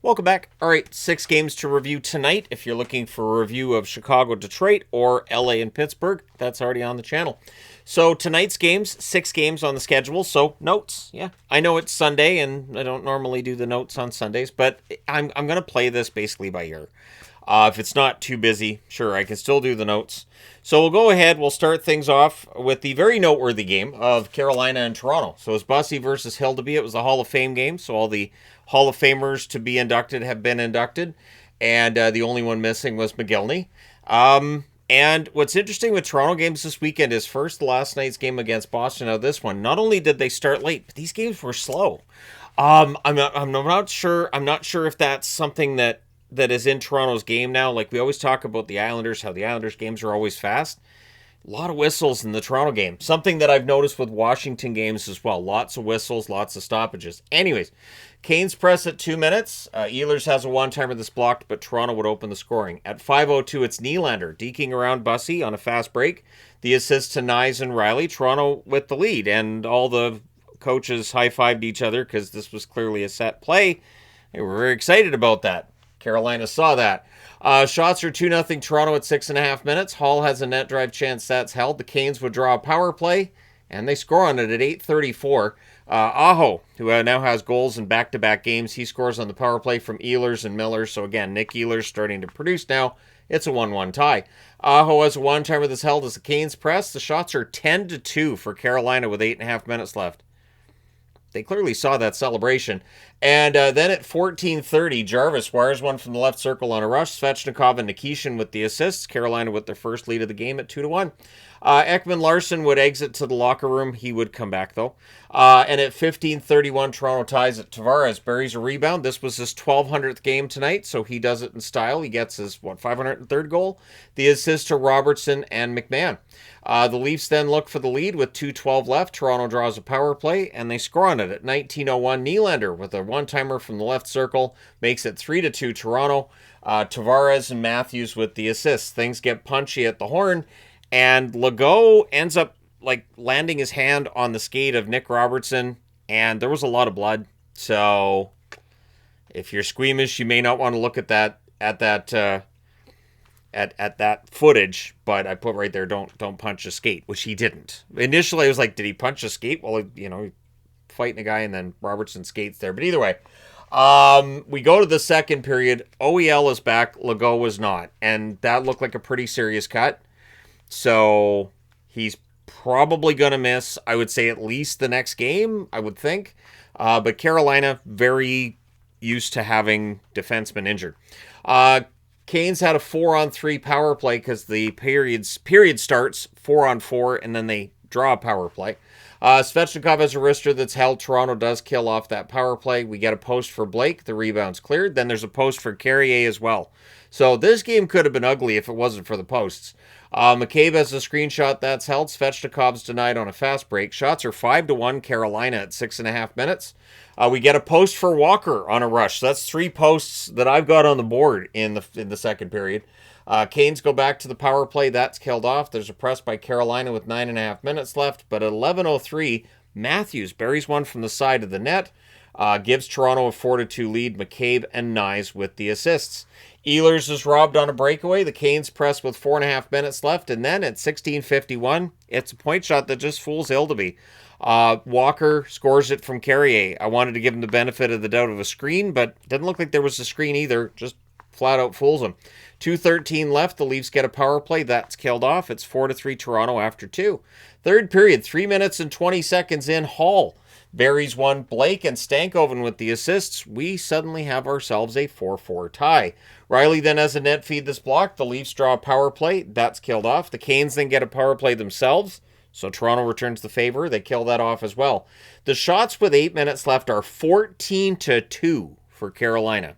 Welcome back. All right, 6 games to review tonight. If you're looking for a review of Chicago, Detroit, or LA and Pittsburgh, that's already on the channel. So tonight's games, 6 games on the schedule, so notes. Yeah, I know it's Sunday, and I don't normally do the notes on Sundays, but I'm going to play this basically by ear. If it's not too busy, sure, I can still do the notes. So we'll go ahead. We'll start things off with the very noteworthy game of Carolina and Toronto. So it's Bussey versus Hildeby. It was a Hall of Fame game, so all the Hall of Famers to be inducted have been inducted, and the only one missing was McGillney. And what's interesting with Toronto games this weekend is first last night's game against Boston. Now this one, not only did they start late, but these games were slow. I'm not sure. I'm not sure if that's something that is in Toronto's game now. Like we always talk about the Islanders, how the Islanders games are always fast. A lot of whistles in the Toronto game. Something that I've noticed with Washington games as well. Lots of whistles, lots of stoppages. Anyways, Canes press at 2 minutes. Ehlers has a one-timer that's blocked, but Toronto would open the scoring. At 5:02, it's Nylander deking around Bussey on a fast break. The assist to Nyes and Riley. Toronto with the lead, and all the coaches high-fived each other because this was clearly a set play. They were very excited about that. Carolina saw that. Shots are 2-0 Toronto at 6.5 minutes. Hall has a net drive chance that's held. The Canes would draw a power play, and they score on it at 8:34. Aho, who now has goals in back-to-back games, he scores on the power play from Ehlers and Miller. So again, Nick Ehlers starting to produce now. It's a 1-1 tie. Aho has a one-timer that's held as the Canes press. The shots are 10-2 for Carolina with 8.5 minutes left. They clearly saw that celebration. And then at 14:30, Jarvis wires one from the left circle on a rush. Svechnikov and Nikishin with the assists. Carolina with their first lead of the game at 2-1. Ekman Larson would exit to the locker room. He would come back, though. And at 15:31, Toronto ties at Tavares. Buries a rebound. This was his 1,200th game tonight, so he does it in style. He gets his, 503rd goal? The assist to Robertson and McMahon. The Leafs then look for the lead with 2:12 left. Toronto draws a power play, and they score on it at 19:01. Nylander with a one-timer from the left circle makes it 3-2 Toronto. Tavares and Matthews with the assists. Things get punchy at the horn, and Legault ends up landing his hand on the skate of Nick Robertson, and there was a lot of blood. So if you're squeamish, you may not want to look at that footage, but I put right there, don't punch a skate, which he didn't. Initially, I was like, did he punch a skate? Well, fighting a guy, and then Robertson skates there. But either way, we go to the second period. OEL is back. Legault was not, and that looked like a pretty serious cut. So he's probably going to miss, I would say, at least the next game, I would think. But Carolina, very used to having defensemen injured. Canes had a 4-on-3 power play because the period starts 4-on-4, and then they draw a power play. Svechnikov has a wrister that's held. Toronto does kill off that power play. We get a post for Blake. The rebound's cleared. Then there's a post for Carrier as well. So this game could have been ugly if it wasn't for the posts. McCabe has a screenshot that's held. Svechnikov's denied on a fast break. Shots are 5-1 Carolina at 6.5 minutes. We get a post for Walker on a rush. So that's 3 posts that I've got on the board in the second period. Canes go back to the power play. That's killed off. There's a press by Carolina with 9.5 minutes left. But at 11:03, Matthews buries one from the side of the net. Gives Toronto a 4-2 lead. McCabe and Nyes with the assists. Ehlers is robbed on a breakaway. The Canes press with 4.5 minutes left. And then at 16:51, it's a point shot that just fools Hildeby. Walker scores it from Carrier. I wanted to give him the benefit of the doubt of a screen, but didn't look like there was a screen either. Just flat out fools him. 2:13 left. The Leafs get a power play. That's killed off. It's 4-3 Toronto after 2. Third period, 3 minutes and 20 seconds in. Hall buries one. Blake and Stankoven with the assists. We suddenly have ourselves a 4-4 tie. Riley then has a net feed that's blocked. The Leafs draw a power play. That's killed off. The Canes then get a power play themselves. So Toronto returns the favor. They kill that off as well. The shots with 8 minutes left are 14-2 for Carolina.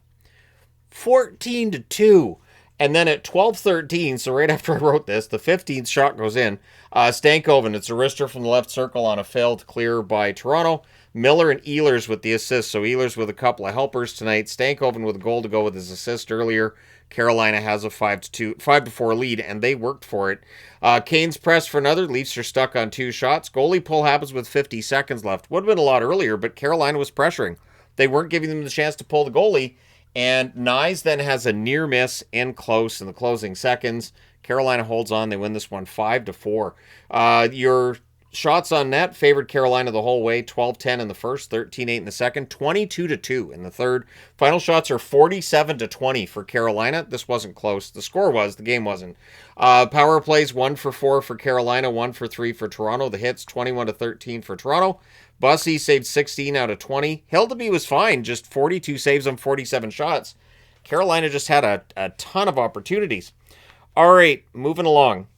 14-2. And then at 12:13, so right after I wrote this, the 15th shot goes in. Stankoven, it's a wrister from the left circle on a failed clear by Toronto. Miller and Ehlers with the assist. So Ehlers with a couple of helpers tonight. Stankoven with a goal to go with his assist earlier. Carolina has a 5-4 lead, and they worked for it. Canes press for another. Leafs are stuck on 2 shots. Goalie pull happens with 50 seconds left. Would have been a lot earlier, but Carolina was pressuring. They weren't giving them the chance to pull the goalie, And Nyes then has a near miss in close in the closing seconds. Carolina holds on. They win this one 5-4. Your shots on net favored Carolina the whole way. 12-10 in the first, 13-8 in the second, 22-2 in the third. Final shots are 47-20 for Carolina. This wasn't close. The score was. The game wasn't. Power plays 1-for-4 for Carolina, 1-for-3 for Toronto. The hits 21-13 for Toronto. Bussy saved 16 out of 20. Hildeby was fine, just 42 saves on 47 shots. Carolina just had a ton of opportunities. All right, moving along.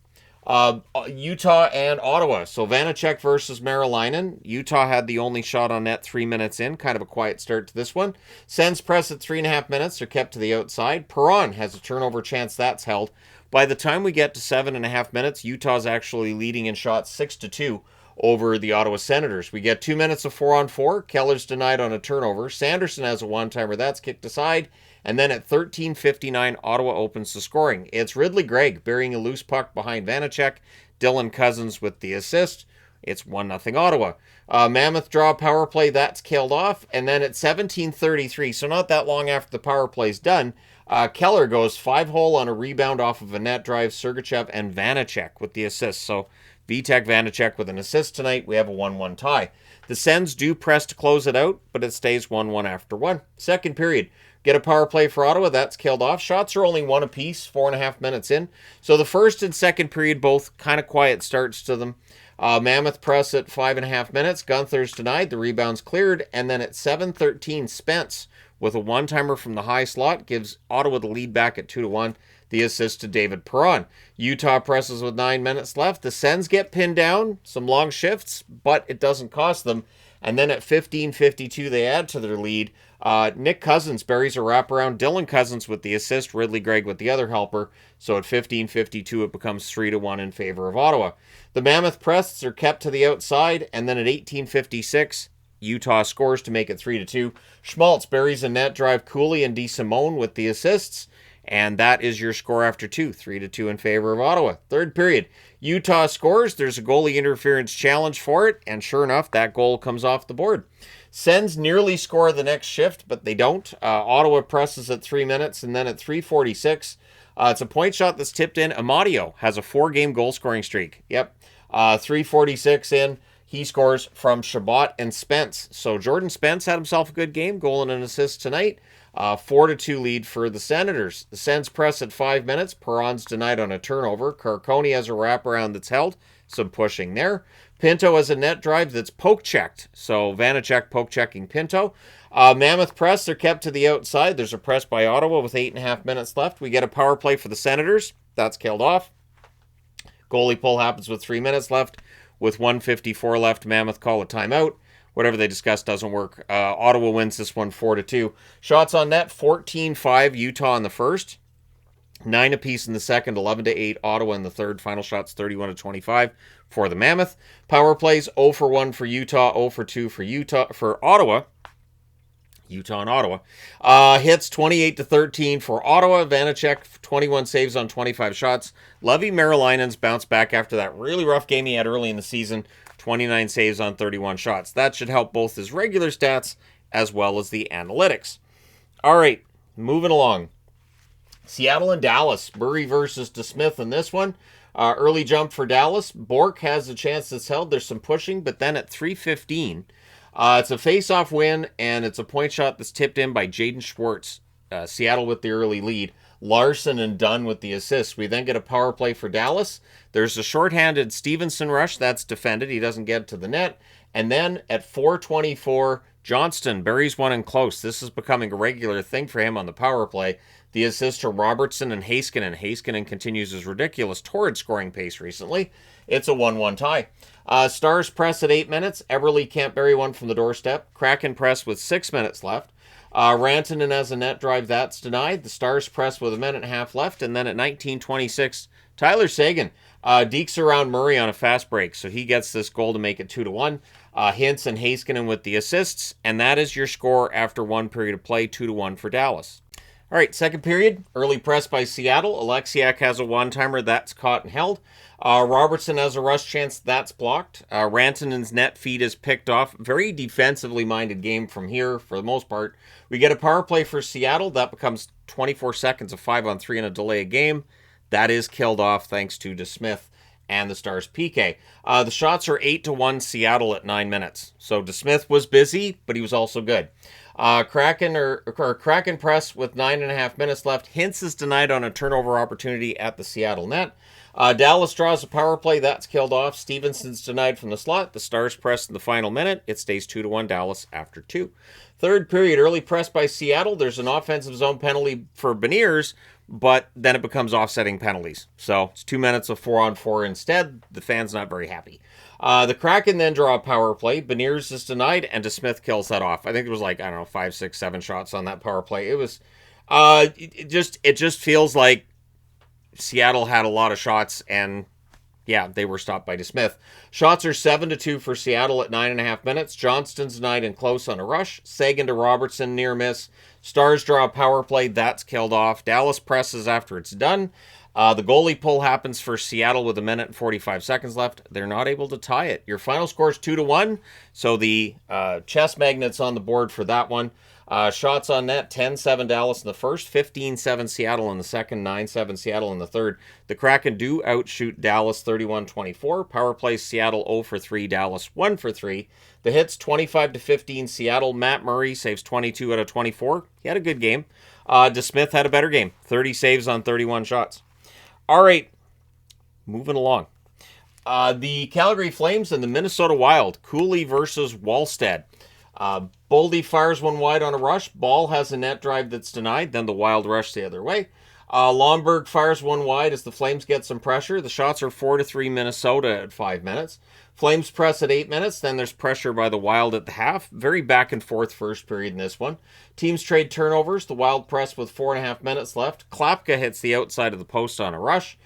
Utah and Ottawa. So Vanacek versus Marilainen. Utah had the only shot on net 3 minutes in. Kind of a quiet start to this one. Sens press at 3.5 minutes. They're kept to the outside. Perron has a turnover chance. That's held. By the time we get to 7.5 minutes, Utah's actually leading in shots 6-2 over the Ottawa Senators. We get 2 minutes of 4-on-4. Keller's denied on a turnover. Sanderson has a one-timer. That's kicked aside. And then at 13:59, Ottawa opens the scoring. It's Ridley Gregg burying a loose puck behind Vanacek. Dylan Cousins with the assist. It's 1-0 Ottawa. Mammoth draw power play. That's killed off. And then at 17:33, so not that long after the power play's done, Keller goes 5-hole on a rebound off of a net drive. Sergachev and Vanacek with the assist. So Vitek Vanacek with an assist tonight. We have a 1-1 tie. The Sens do press to close it out, but it stays 1-1 after one. Second period. Get a power play for Ottawa. That's killed off. Shots are only 1 apiece, 4.5 minutes in. So the first and second period, both kind of quiet starts to them. Mammoth press at 5.5 minutes. Gunther's denied. The rebound's cleared. And then at 7:13, Spence with a one-timer from the high slot gives Ottawa the lead back at 2-1. The assist to David Perron. Utah presses with 9 minutes left. The Sens get pinned down. Some long shifts, but it doesn't cost them. And then at 15:52, they add to their lead. Nick Cousins buries a wraparound. Dylan Cousins with the assist. Ridley Gregg with the other helper. So at 15:52, it becomes 3-1 in favor of Ottawa. The Mammoth press are kept to the outside. And then at 18:56, Utah scores to make it 3-2. Schmaltz buries a net drive. Cooley and DeSimone with the assists. And that is your score after 2, 3-2 in favor of Ottawa. Third period, Utah scores. There's a goalie interference challenge for it. And sure enough, that goal comes off the board. Sens nearly score the next shift, but they don't. Ottawa presses at 3 minutes. And then at 3:46, it's a point shot that's tipped in. Amadio has a 4-game goal scoring streak. Yep. 3:46 in. He scores from Shabbat and Spence. So Jordan Spence had himself a good game, goal and an assist tonight. 4-2 lead for the Senators. The Sens press at 5 minutes. Perron's denied on a turnover. Carcone has a wraparound that's held. Some pushing there. Pinto has a net drive that's poke-checked. So Vanacek poke-checking Pinto. Mammoth press, they're kept to the outside. There's a press by Ottawa with 8.5 minutes left. We get a power play for the Senators. That's killed off. Goalie pull happens with 3 minutes left. With 1:54 left, Mammoth call a timeout. Whatever they discuss doesn't work. Ottawa wins this one 4-2. Shots on net, 14-5 Utah in the first. 9 apiece in the second, 11-8 Ottawa in the third. Final shots 31-25 for the Mammoth. Power plays 0-for-1 for Utah, 0-for-2 for Ottawa. Utah and Ottawa. Hits 28-13 for Ottawa. Vanacek, 21 saves on 25 shots. Levi Marilainen's bounced back after that really rough game he had early in the season. 29 saves on 31 shots. That should help both his regular stats as well as the analytics. All right, moving along. Seattle and Dallas. Murray versus DeSmith in this one. Early jump for Dallas. Bork has a chance that's held. There's some pushing, but then at 3:15, it's a face-off win, and it's a point shot that's tipped in by Jaden Schwartz. Seattle with the early lead. Larson and Dunn with the assist. We then get a power play for Dallas. There's a shorthanded Stevenson rush. That's defended. He doesn't get to the net. And then at 4:24, Johnston buries one in close. This is becoming a regular thing for him on the power play. The assist to Robertson and Heiskanen. Heiskanen continues his ridiculous torrid scoring pace recently. It's a 1-1 tie. Stars press at 8 minutes. Eberle can't bury one from the doorstep. Kraken press with 6 minutes left. Rantanen has a net drive. That's denied. The Stars press with a minute and a half left. And then at 19:26, Tyler Seguin dekes around Murray on a fast break. So he gets this goal to make it 2-1. Hintz and Heiskanen with the assists. And that is your score after one period of play, 2-1 for Dallas. All right, second period, early press by Seattle. Alexiak has a one-timer, that's caught and held. Robertson has a rush chance, that's blocked. Rantanen's net feed is picked off. Very defensively minded game from here for the most part. We get a power play for Seattle. That becomes 24 seconds of 5-on-3 and a delay of game. That is killed off thanks to DeSmith and the Stars PK. The shots are 8-1 Seattle at 9 minutes. So DeSmith was busy, but he was also good. Kraken press with 9.5 minutes left. Hintz is denied on a turnover opportunity at the Seattle net. Dallas draws a power play. That's killed off. Stevenson's denied from the slot. The Stars press in the final minute. It stays 2-1 Dallas after 2. Third period, early press by Seattle. There's an offensive zone penalty for Beniers, but then it becomes offsetting penalties. So it's 2 minutes of 4-on-4 instead. The fan's not very happy. The Kraken then draw a power play. Beniers is denied, and DeSmith kills that off. I think it was like, 5, 6, 7 shots on that power play. It was, it just feels like Seattle had a lot of shots, and yeah, they were stopped by DeSmith. Shots are 7-2 for Seattle at 9.5 minutes. Johnston's denied and close on a rush. Sagan to Robertson, near miss. Stars draw a power play. That's killed off. Dallas presses after it's done. The goalie pull happens for Seattle with 1 minute and 45 seconds left. They're not able to tie it. Your final score is 2-1. So the chess magnet's on the board for that one. Shots on net, 10-7 Dallas in the first, 15-7 Seattle in the second, 9-7 Seattle in the third. The Kraken do outshoot Dallas 31-24. Power play Seattle 0-3, Dallas 1-3. The hits 25-15 Seattle. Matt Murray saves 22 out of 24. He had a good game. DeSmith had a better game, 30 saves on 31 shots. All right, moving along. The Calgary Flames and the Minnesota Wild. Cooley versus Wallstead. Boldy fires one wide on a rush. Ball has a net drive that's denied. Then the Wild rush the other way. Lomberg fires one wide as the Flames get some pressure. The shots are 4-3 Minnesota at 5 minutes. Flames press at 8 minutes. Then there's pressure by the Wild at the half. Very back and forth first period in this one. Teams trade turnovers. The Wild press with 4.5 minutes left. Klapka hits the outside of the post on a rush.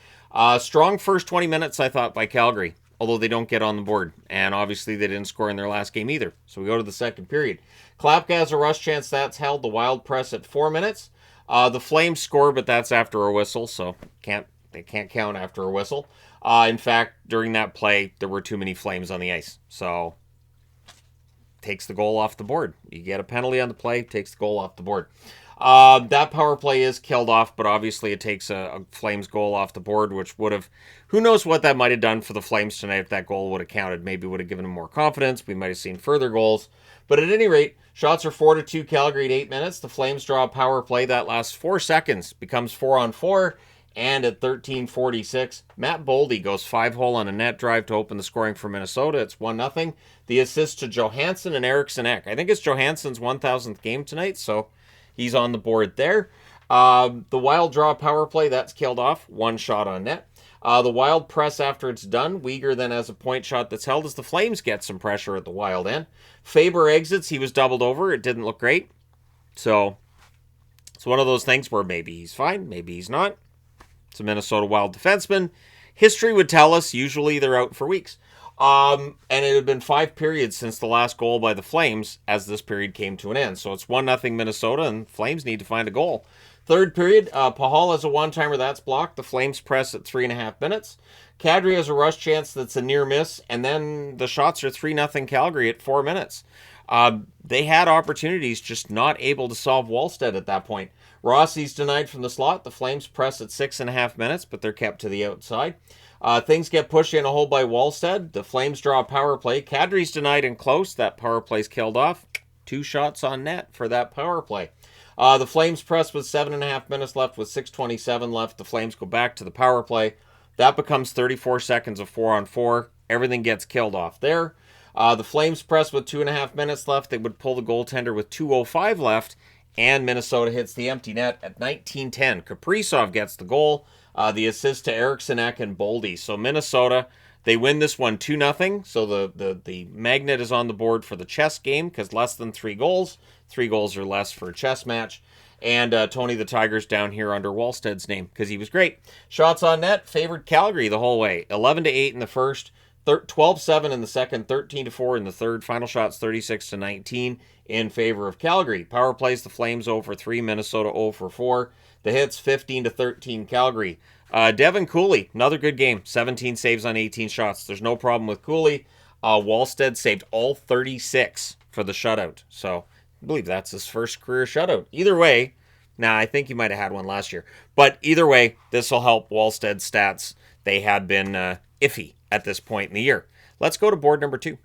Strong first 20 minutes, I thought, by Calgary, although they don't get on the board. And obviously they didn't score in their last game either. So we go to the second period. Klapka has a rush chance. That's held. The Wild press at 4 minutes. The Flames score, but that's after a whistle, so they can't count after a whistle. In fact, during that play, there were too many Flames on the ice. So takes the goal off the board. You get a penalty on the play, takes the goal off the board. That power play is killed off, but obviously it takes a Flames goal off the board, which would have, who knows what that might have done for the Flames tonight if that goal would have counted. Maybe would have given them more confidence. We might have seen further goals. But at any rate, shots are 4-2 Calgary at 8 minutes. The Flames draw a power play that lasts 4 seconds, becomes 4-on-4. And at 13:46, Matt Boldy goes 5-hole on a net drive to open the scoring for Minnesota. It's 1-0. The assist to Johansson and Eriksson Ek. I think it's Johansson's 1,000th game tonight, so he's on the board there. The Wild draw a power play. That's killed off. 1 shot on net. The Wild press after it's done. Weegar then has a point shot that's held as the Flames get some pressure at the Wild end. Faber exits. He was doubled over. It didn't look great. So it's one of those things where maybe he's fine, maybe he's not. It's a Minnesota Wild defenseman. History would tell us usually they're out for weeks. And it had been 5 periods since the last goal by the Flames as this period came to an end. So it's 1-0 Minnesota, and Flames need to find a goal. Third period, Pahal has a one-timer that's blocked. The Flames press at 3.5 minutes. Kadri has a rush chance that's a near miss, and then the shots are 3-0 Calgary at 4 minutes. They had opportunities, just not able to solve Wallstead at that point. Rossi's denied from the slot. The Flames press at 6.5 minutes, but they're kept to the outside. Things get pushed in a hole by Wallstead. The Flames draw a power play. Kadri's denied and close. That power play's killed off. 2 shots on net for that power play. The Flames press with 7.5 minutes left with 6:27 left. The Flames go back to the power play. That becomes 34 seconds of 4-on-4. Everything gets killed off there. The Flames press with 2.5 minutes left. They would pull the goaltender with 2:05 left. And Minnesota hits the empty net at 19:10. Kaprizov gets the goal. The assist to Eriksson Ek and Boldy. So Minnesota, they win this one 2-0. So the magnet is on the board for the chess game because less than 3 goals. 3 goals or less for a chess match. And Tony the Tiger's down here under Wallstead's name because he was great. Shots on net favored Calgary the whole way. 11-8 in the first, 12-7 in the second, 13-4 in the third. Final shots 36-19 in favor of Calgary. Power plays, the Flames 0 for 3, Minnesota 0 for 4. The hits 15 to 13 Calgary. Devin Cooley, another good game. 17 saves on 18 shots. There's no problem with Cooley. Wallstead saved all 36 for the shutout. So I believe that's his first career shutout. Either way, I think he might have had one last year. But either way, this will help Wallstead's stats. They had been iffy at this point in the year. Let's go to board number 2.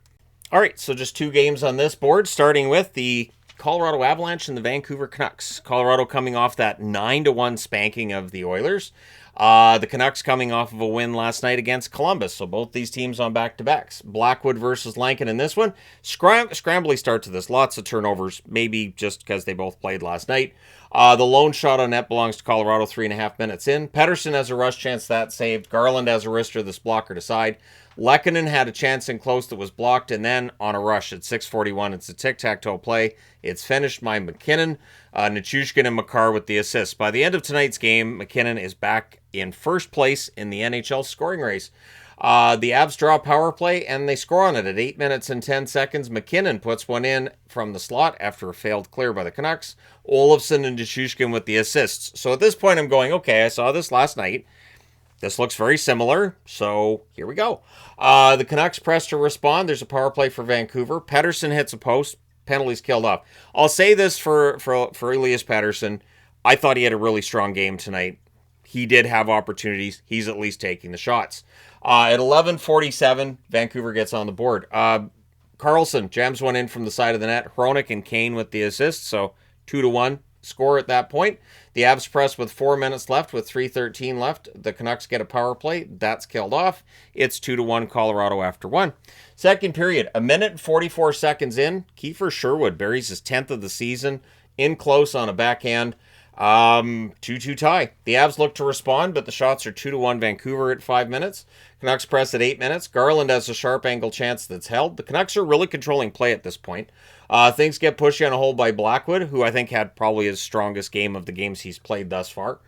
All right, so just 2 games on this board, starting with the Colorado Avalanche and the Vancouver Canucks. Colorado coming off that 9-1 spanking of the Oilers. The Canucks coming off of a win last night against Columbus. So both these teams on back-to-backs. Blackwood versus Lankin in this one. Scrambly start to this. Lots of turnovers, maybe just because they both played last night. The lone shot on net belongs to Colorado 3.5 minutes in. Pettersson has a rush chance that saved. Garland has a wrister, this blocker to side. Lehkonen had a chance in close that was blocked, and then on a rush at 6:41, it's a tic-tac-toe play. It's finished by McKinnon, Nichushkin, and Makar with the assists. By the end of tonight's game, McKinnon is back in first place in the NHL scoring race. The Avs draw a power play, and they score on it at 8 minutes and 10 seconds. McKinnon puts one in from the slot after a failed clear by the Canucks. Olofsson and Nichushkin with the assists. So at this point, I'm going, okay, I saw this last night. This looks very similar, so here we go. The Canucks press to respond. There's a power play for Vancouver. Pettersson hits a post. Penalties killed off. I'll say this for Elias Pettersson. I thought he had a really strong game tonight. He did have opportunities. He's at least taking the shots. At 11:47, Vancouver gets on the board. Carlson jams one in from the side of the net. Hronik and Kane with the assist, so 2-1 score at that point. The Avs press with 4 minutes left with 3:13 left. The Canucks get a power play. That's killed off. It's 2-1 Colorado after 1. Second period, 1 minute and 44 seconds in. Kiefer Sherwood buries his 10th of the season in close on a backhand. 2-2 tie. The Avs look to respond, but the shots are 2-1 Vancouver at 5 minutes. Canucks press at 8 minutes. Garland has a sharp angle chance that's held. The Canucks are really controlling play at this point. Things get pushy on a hold by Blackwood, who I think had probably his strongest game of the games he's played thus far.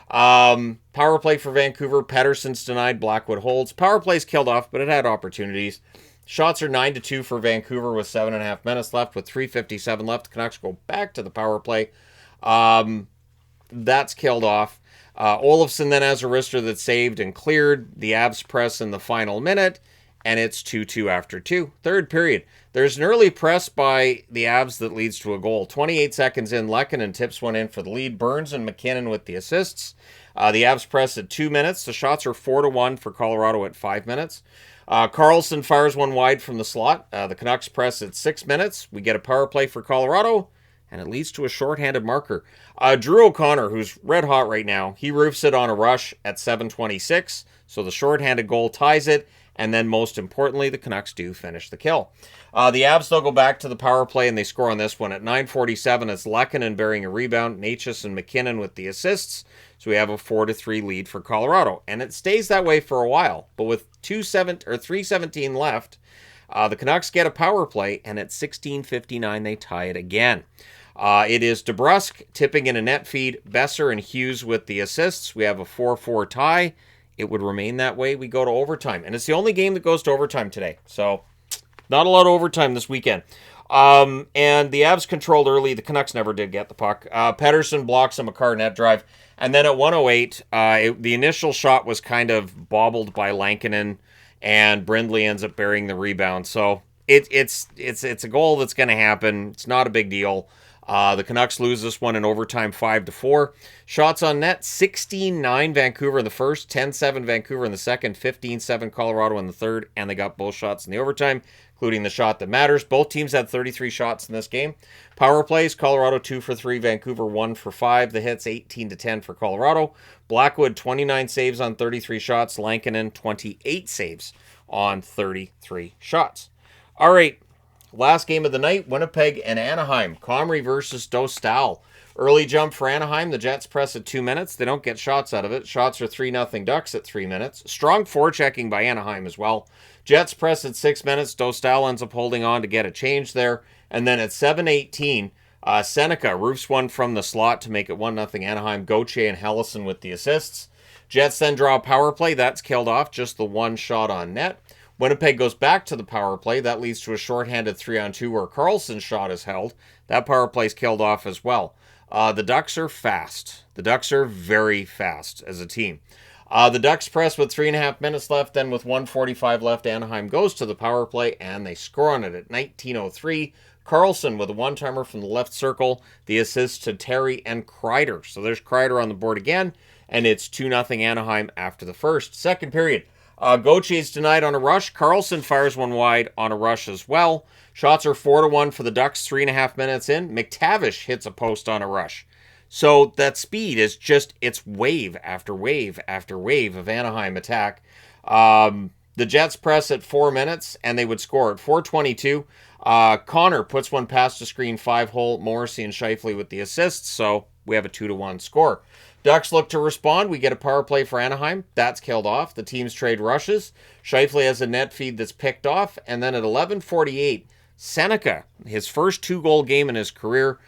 Power play for Vancouver. Pettersson's denied. Blackwood holds. Power play's killed off, but it had opportunities. Shots are 9-2 for Vancouver with 7.5 minutes left. With 3:57 left, the Canucks go back to the power play. That's killed off. Olofsson then has a wrister that's saved and cleared. The Avs press in the final minute, and it's 2-2 after 2. Third period. There's an early press by the Avs that leads to a goal. 28 seconds in, Lehkonen tips one in for the lead. Burns and McKinnon with the assists. The Avs press at 2 minutes. The shots are 4-1 for Colorado at 5 minutes. Carlson fires one wide from the slot. The Canucks press at 6 minutes. We get a power play for Colorado, and it leads to a shorthanded marker. Drew O'Connor, who's red hot right now, he roofs it on a rush at 7:26, so the shorthanded goal ties it, and then most importantly, the Canucks do finish the kill. The Avs still go back to the power play, and they score on this one at 9:47. It's Lehkonen bearing a rebound, Natchez and McKinnon with the assists, so we have a 4-3 lead for Colorado, and it stays that way for a while, but with 3:17 left, the Canucks get a power play, and at 16:59, they tie it again. It is DeBrusk tipping in a net feed, Besser and Hughes with the assists. We have a 4-4 tie. It would remain that way. We go to overtime, and it's the only game that goes to overtime today, so not a lot of overtime this weekend. And the Avs controlled early. The Canucks never did get the puck. Pettersson blocks a Makar net drive, and then at 1:08, the initial shot was kind of bobbled by Lankinen, and Brindley ends up burying the rebound. So it's a goal that's going to happen. It's not a big deal. The Canucks lose this one in overtime 5-4. Shots on net, 16-9 Vancouver in the first, 10-7 Vancouver in the second, 15-7 Colorado in the third, and they got both shots in the overtime, including the shot that matters. Both teams had 33 shots in this game. Power plays, Colorado 2 for 3, Vancouver 1 for 5. The hits 18-10 for Colorado. Blackwood 29 saves on 33 shots. Lankinen 28 saves on 33 shots. All right. Last game of the night, Winnipeg and Anaheim. Comrie versus Dostal. Early jump for Anaheim. The Jets press at 2 minutes. They don't get shots out of it. Shots are 3-0 Ducks at 3 minutes. Strong forechecking by Anaheim as well. Jets press at 6 minutes. Dostal ends up holding on to get a change there. And then at 7:18, Seneca roofs one from the slot to make it 1-0 Anaheim. Gauthier and Hellison with the assists. Jets then draw a power play. That's killed off. Just the one shot on net. Winnipeg goes back to the power play. That leads to a shorthanded 3-on-2 where Carlson's shot is held. That power play's killed off as well. The Ducks are fast. The Ducks are very fast as a team. The Ducks press with 3.5 minutes left. Then with 1:45 left, Anaheim goes to the power play, and they score on it at 19:03. Carlson with a one-timer from the left circle. The assist to Terry and Kreider. So there's Kreider on the board again, and it's 2-0 Anaheim after the first. Second period. Gauthier denied on a rush. Carlson fires one wide on a rush as well. Shots are 4-1 for the Ducks 3.5 minutes in. McTavish hits a post on a rush. So that speed is just, it's wave after wave after wave of Anaheim attack. The Jets press at 4 minutes, and they would score at 4:22. Connor puts one past the screen 5-hole. Morrissey and Scheifele with the assists, so we have a 2-1 score. Ducks look to respond. We get a power play for Anaheim. That's killed off. The teams trade rushes. Scheifele has a net feed that's picked off. And then at 11:48, Seneca, his first 2-goal game in his career,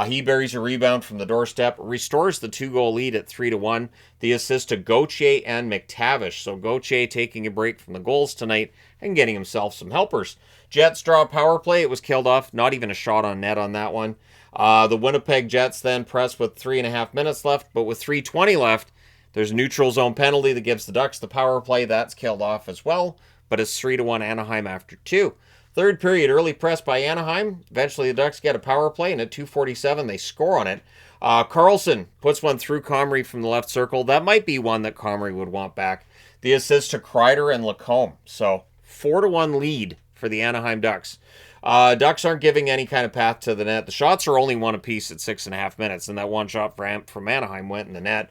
he buries a rebound from the doorstep, restores the 2-goal lead at 3-1. The assist to Gauthier and McTavish. So Gauthier taking a break from the goals tonight and getting himself some helpers. Jets draw a power play. It was killed off. Not even a shot on net on that one. The Winnipeg Jets then press with 3.5 minutes left, but with 3:20 left, there's a neutral zone penalty that gives the Ducks the power play. That's killed off as well, but it's 3-1 Anaheim after 2. Third period, early press by Anaheim. Eventually, the Ducks get a power play, and at 2:47, they score on it. Carlson puts one through Comrie from the left circle. That might be one that Comrie would want back. The assist to Kreider and Lacombe. So 4-1 lead for the Anaheim Ducks. Ducks aren't giving any kind of path to the net. The shots are only one apiece at 6.5 minutes, and that one shot from Anaheim went in the net.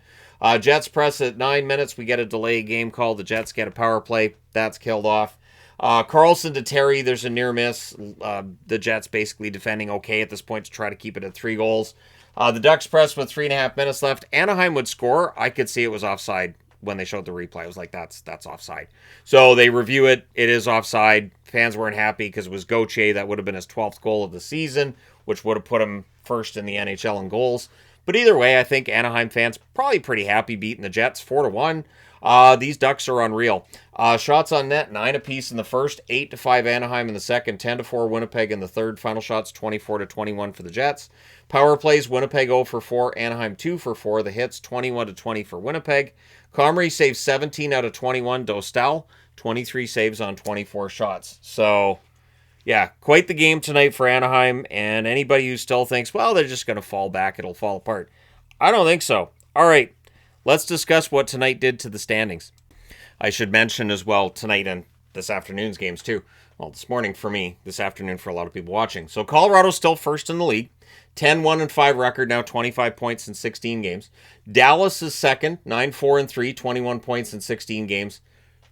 Jets press at 9 minutes. We get a delay game call. The Jets get a power play. That's killed off. Carlson to Terry, there's a near miss. The Jets basically defending okay at this point to try to keep it at 3 goals. The Ducks press with 3.5 minutes left. Anaheim would score. I could see it was offside when they showed the replay. I was like, that's offside. So they review it. It is offside. Fans weren't happy because it was Gauthier. That would have been his 12th goal of the season, which would have put him first in the NHL in goals. But either way, I think Anaheim fans probably pretty happy beating the Jets 4-1. These Ducks are unreal. Shots on net, 9 apiece in the first, 8-5 Anaheim in the second, 10-4 Winnipeg in the third. Final shots, 24-21 for the Jets. Power plays, Winnipeg 0-4, Anaheim 2-4. The hits, 21-20 for Winnipeg. Comrie saves 17 out of 21. Dostal, 23 saves on 24 shots. So, yeah, quite the game tonight for Anaheim. And anybody who still thinks, well, they're just going to fall back, it'll fall apart. I don't think so. All right, let's discuss what tonight did to the standings. I should mention as well tonight and this afternoon's games too. Well, this morning for me, this afternoon for a lot of people watching. So Colorado's still first in the league. 10-1-5 record, now 25 points in 16 games. Dallas is second, 9-4-3, 21 points in 16 games.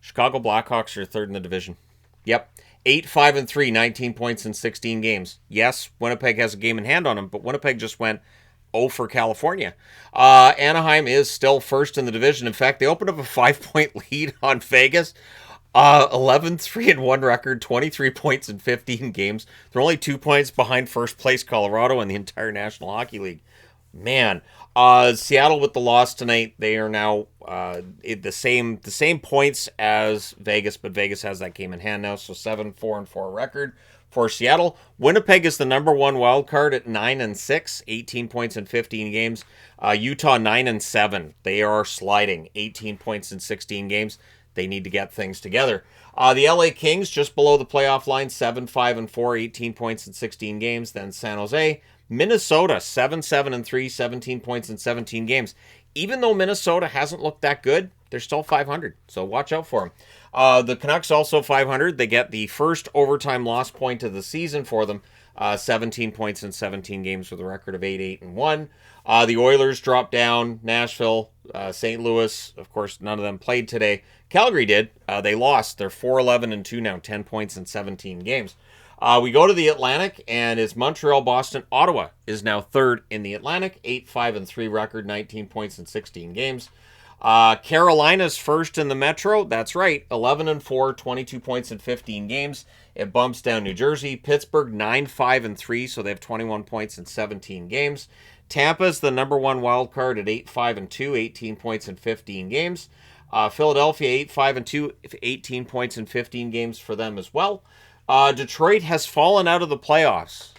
Chicago Blackhawks are third in the division. Yep, 8-5-3, 19 points in 16 games. Yes, Winnipeg has a game in hand on them, but Winnipeg just went 0 for California. Anaheim is still first in the division. In fact, they opened up a 5-point lead on Vegas. 11-3-1 record, 23 points in 15 games. They're only 2 points behind first place Colorado in the entire National Hockey League. Man, Seattle with the loss tonight. They are now the same points as Vegas, but Vegas has that game in hand now. So 7-4-4 record for Seattle. Winnipeg is the number 1 wild card at 9-6, 18 points in 15 games. Utah 9-7. They are sliding, 18 points in 16 games. They need to get things together. The LA Kings just below the playoff line, 7-5-4, 18 points in 16 games. Then San Jose. Minnesota, 7-7-3, 17 points in 17 games. Even though Minnesota hasn't looked that good, they're still 500, so watch out for them. The Canucks also 500. They get the first overtime loss point of the season for them. 17 points in 17 games with a record of 8-1. The Oilers dropped down. Nashville, St. Louis, of course, none of them played today. Calgary did. They lost. They're 4-11-2 now, 10 points in 17 games. We go to the Atlantic, and it's Montreal, Boston. Ottawa is now third in the Atlantic, 8-5-3 record, 19 points in 16 games. Carolina's first in the Metro. That's right, 11-4, 22 points in 15 games. It bumps down New Jersey. Pittsburgh, 9-5-3, so they have 21 points in 17 games. Tampa's the number 1 wild card at 8-5-2, 18 points in 15 games. Philadelphia, 8-5-2, 18 points in 15 games for them as well. Detroit has fallen out of the playoffs.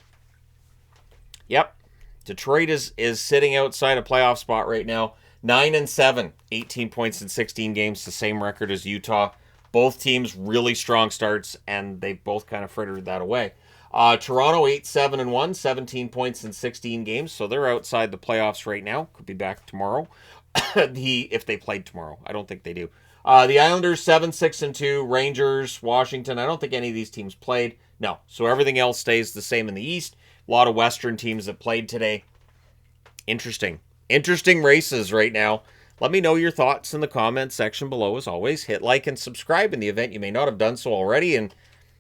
Yep. Detroit is sitting outside a playoff spot right now. 9-7, 18 points in 16 games, the same record as Utah. Both teams really strong starts, and they both kind of frittered that away. Toronto 8-7-1, 17 points in 16 games, so they're outside the playoffs right now. Could be back tomorrow. If they played tomorrow, I don't think they do. The Islanders 7-6-2, Rangers, Washington. I don't think any of these teams played. No, so everything else stays the same in the East. A lot of Western teams that played today. Interesting races right now. Let me know your thoughts in the comments section below. As always, hit like and subscribe in the event you may not have done so already. And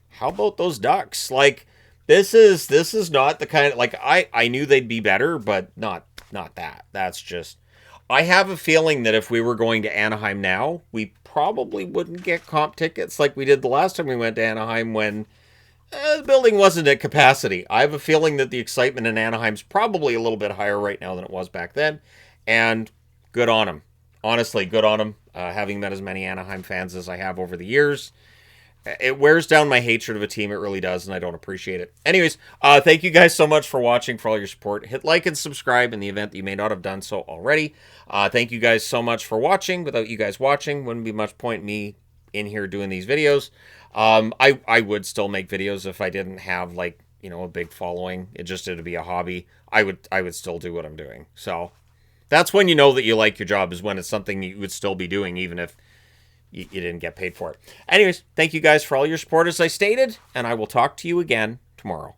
how about those Ducks? Like, this is not the kind of, like, I knew they'd be better, but not that. That's just, I have a feeling that if we were going to Anaheim now, we probably wouldn't get comp tickets like we did the last time we went to Anaheim when the building wasn't at capacity. I have a feeling that the excitement in Anaheim's probably a little bit higher right now than it was back then. And good on them. Honestly, good on them. Having met as many Anaheim fans as I have over the years, it wears down my hatred of a team. It really does, and I don't appreciate it. Anyways, thank you guys so much for watching, for all your support. Hit like and subscribe in the event that you may not have done so already. Thank you guys so much for watching. Without you guys watching, wouldn't be much point in me in here doing these videos. I would still make videos if I didn't have, like, you know, a big following. It'd be a hobby. I would still do what I'm doing. So that's when you know that you like your job, is when it's something you would still be doing even if you didn't get paid for it. Anyways, thank you guys for all your support, as I stated, and I will talk to you again tomorrow.